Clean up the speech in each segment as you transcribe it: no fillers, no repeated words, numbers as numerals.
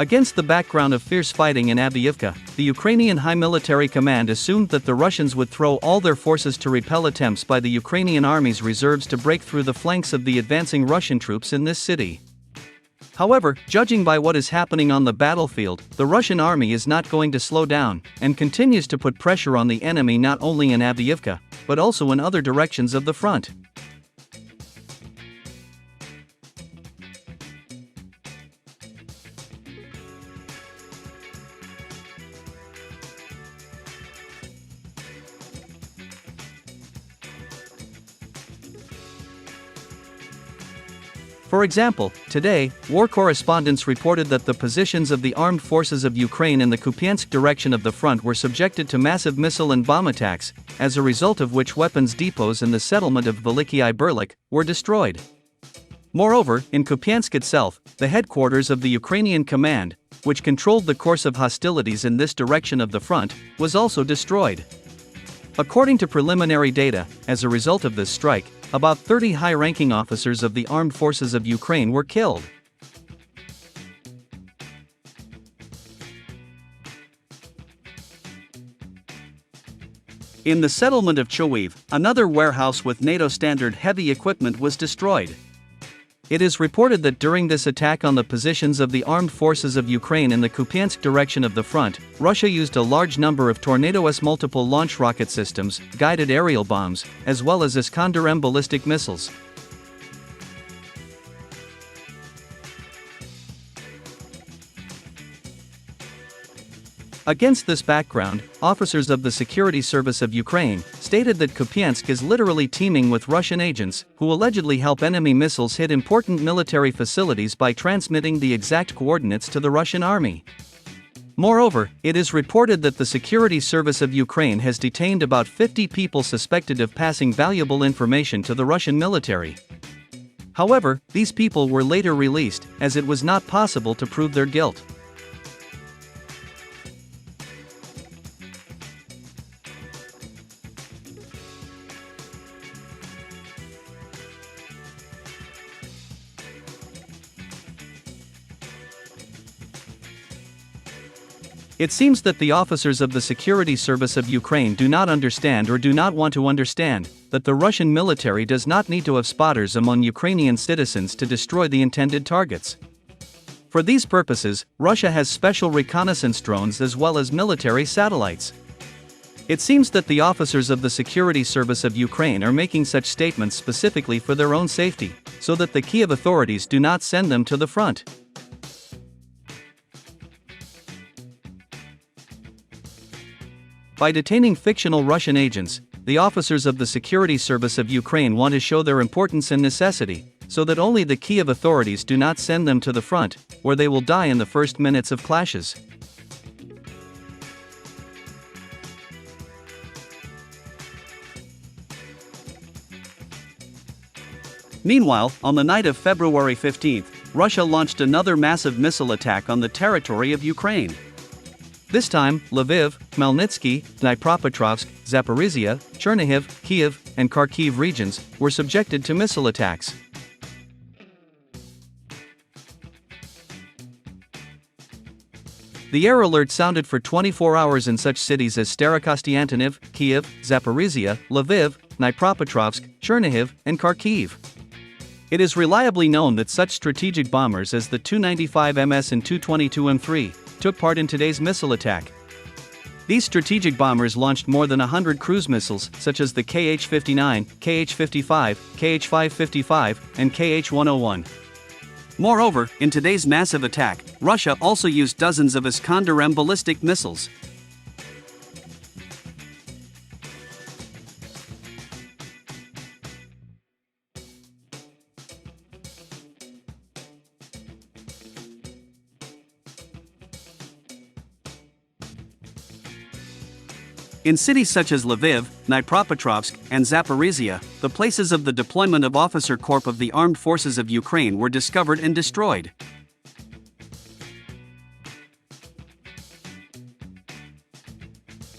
Against the background of fierce fighting in Avdiivka, the Ukrainian High Military Command assumed that the Russians would throw all their forces to repel attempts by the Ukrainian Army's reserves to break through the flanks of the advancing Russian troops in this city. However, judging by what is happening on the battlefield, the Russian army is not going to slow down, and continues to put pressure on the enemy not only in Avdiivka, but also in other directions of the front. For example, today, war correspondents reported that the positions of the armed forces of Ukraine in the Kupiansk direction of the front were subjected to massive missile and bomb attacks, as a result of which weapons depots in the settlement of Veliky Berlik were destroyed. Moreover, in Kupiansk itself, the headquarters of the Ukrainian command, which controlled the course of hostilities in this direction of the front, was also destroyed. According to preliminary data, as a result of this strike, about 30 high-ranking officers of the armed forces of Ukraine were killed. In the settlement of Chowiv, another warehouse with NATO-standard heavy equipment was destroyed. It is reported that during this attack on the positions of the armed forces of Ukraine in the Kupiansk direction of the front, Russia used a large number of Tornado-S multiple launch rocket systems, guided aerial bombs, as well as Iskander-M ballistic missiles. Against this background, officers of the Security Service of Ukraine stated that Kupiansk is literally teeming with Russian agents, who allegedly help enemy missiles hit important military facilities by transmitting the exact coordinates to the Russian army. Moreover, it is reported that the Security Service of Ukraine has detained about 50 people suspected of passing valuable information to the Russian military. However, these people were later released, as it was not possible to prove their guilt. It seems that the officers of the Security Service of Ukraine do not understand or do not want to understand that the Russian military does not need to have spotters among Ukrainian citizens to destroy the intended targets. For these purposes, Russia has special reconnaissance drones as well as military satellites. It seems that the officers of the Security Service of Ukraine are making such statements specifically for their own safety, so that the Kiev authorities do not send them to the front. By detaining fictional Russian agents, the officers of the Security Service of Ukraine want to show their importance and necessity, so that only the Kiev authorities do not send them to the front, where they will die in the first minutes of clashes. Meanwhile, on the night of February 15, Russia launched another massive missile attack on the territory of Ukraine. This time, Lviv, Khmelnytsky, Dnipropetrovsk, Zaporizhia, Chernihiv, Kiev, and Kharkiv regions were subjected to missile attacks. The air alert sounded for 24 hours in such cities as Starokostiantynivka, Kiev, Zaporizhia, Lviv, Dnipropetrovsk, Chernihiv, and Kharkiv. It is reliably known that such strategic bombers as the Tu-95MS and Tu-22M3 took part in today's missile attack. These strategic bombers launched more than 100 cruise missiles such as the Kh-59, Kh-55, Kh-555, and Kh-101. Moreover, in today's massive attack, Russia also used dozens of Iskander-M ballistic missiles. In cities such as Lviv, Dnipropetrovsk, and Zaporizhia, the places of the deployment of Officer Corps of the Armed Forces of Ukraine were discovered and destroyed.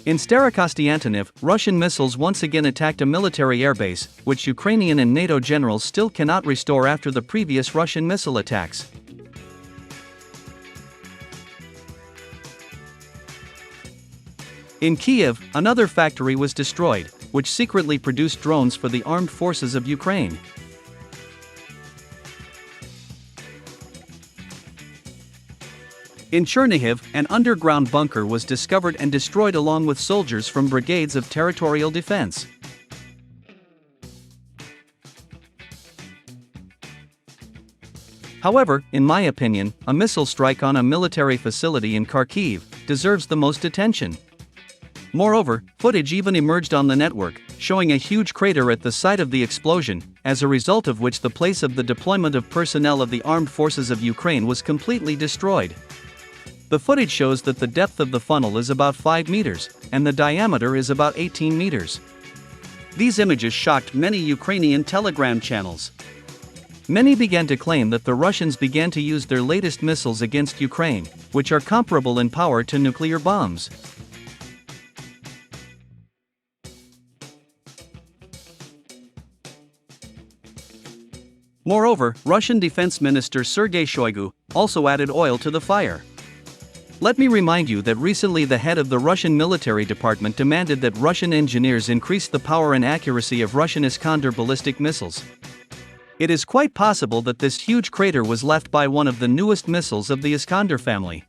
In Starokostiantynivka, Russian missiles once again attacked a military airbase, which Ukrainian and NATO generals still cannot restore after the previous Russian missile attacks. In Kiev, another factory was destroyed, which secretly produced drones for the armed forces of Ukraine. In Chernihiv, an underground bunker was discovered and destroyed along with soldiers from brigades of territorial defense. However, in my opinion, a missile strike on a military facility in Kharkiv deserves the most attention. Moreover, footage even emerged on the network, showing a huge crater at the site of the explosion, as a result of which the place of the deployment of personnel of the armed forces of Ukraine was completely destroyed. The footage shows that the depth of the funnel is about 5 meters, and the diameter is about 18 meters. These images shocked many Ukrainian Telegram channels. Many began to claim that the Russians began to use their latest missiles against Ukraine, which are comparable in power to nuclear bombs. Moreover, Russian Defense Minister Sergei Shoigu also added oil to the fire. Let me remind you that recently the head of the Russian military department demanded that Russian engineers increase the power and accuracy of Russian Iskander ballistic missiles. It is quite possible that this huge crater was left by one of the newest missiles of the Iskander family.